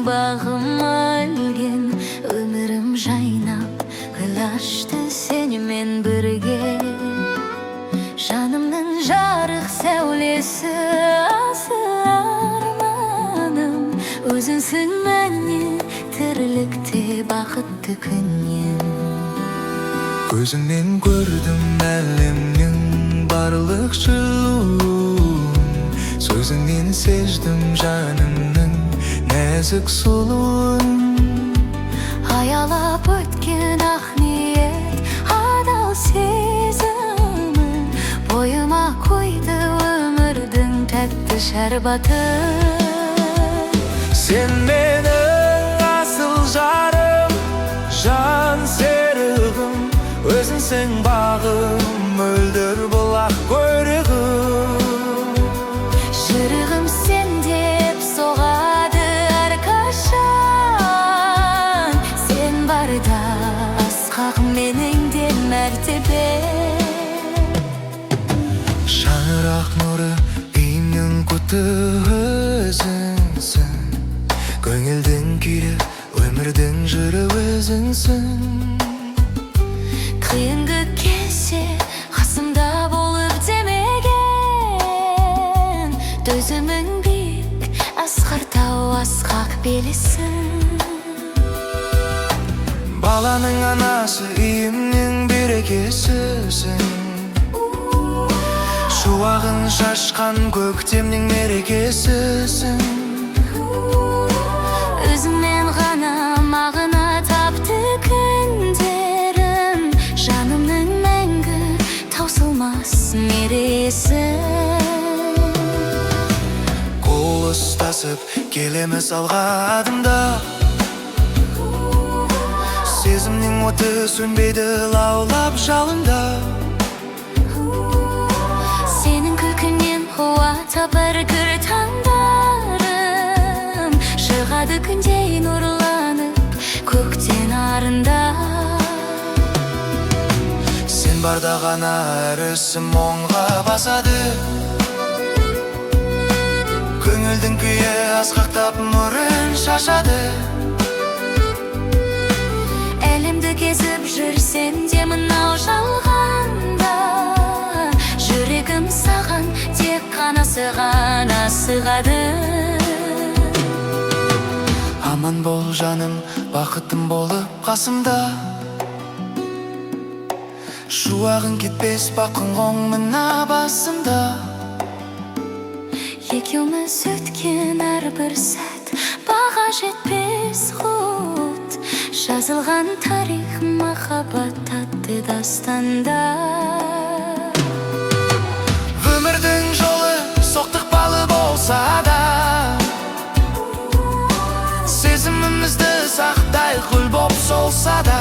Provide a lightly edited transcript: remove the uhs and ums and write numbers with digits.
bağım ölgen, ömürüm жайнап кылашты сенімен бірге. Жанымның жарық сәулесі, асыл арманым өзіңсің мәне, тірлікте бақытты күннен. Көзіңнен көрдім әлемнің барлық жылуын, сөзіңнен сездім жанымның нәзік сұлуын. Аялап өткен ақ ниет, адал сезімін бойыма қойды өмірдің тәтті шәрбаты. Сен менің асыл жарым, жан серігім, өзіңсің бағым, мөлдір бұлақ көрігім. Жүрегім сен деп соғады әрқашан, сен барда асқақ менің де мәртебе. Шаңырақ нұры үйімнің құты өзіңсің, көңілдің күйі, өмірдің жыры өзіңсің. Қиынғы кезде қасымда болып демеген, төзімің биік, асқар тау, асқақ белесің. Баланың анасы, үйімнің берекесісің, шуағын шашқан көктемнің мерекесісің. Өзіңмен ғана мағына тапты күндерім, жанымның мәңгі таусылмас мересі. Қол ұстасып келеміз алға адымдап, сезімнің оты сөнбейді лаулап жалында. Сенің күлкіңнен қуат табар күр таңдарым, шығады күндей нұрланып көктен арында. Сен барда ғана әр ісім оңға басады, көңілдің күйі асқақтап нұрын шашады. Әлемді кезіп жүрсем де мынау жалғанда, жүрегім саған тек қана сығады. Аман бол жаным, бақытым болып қасымда, шуағын кетпес бақын қоң мына басымда. Екеуміз өткен әрбір сәт баға жетпес құт, жазылған тарих махаббат атты дастанда. Өмірдің жолы соқтықпалы болса да, сезімімізді сақтай құл боп солса да,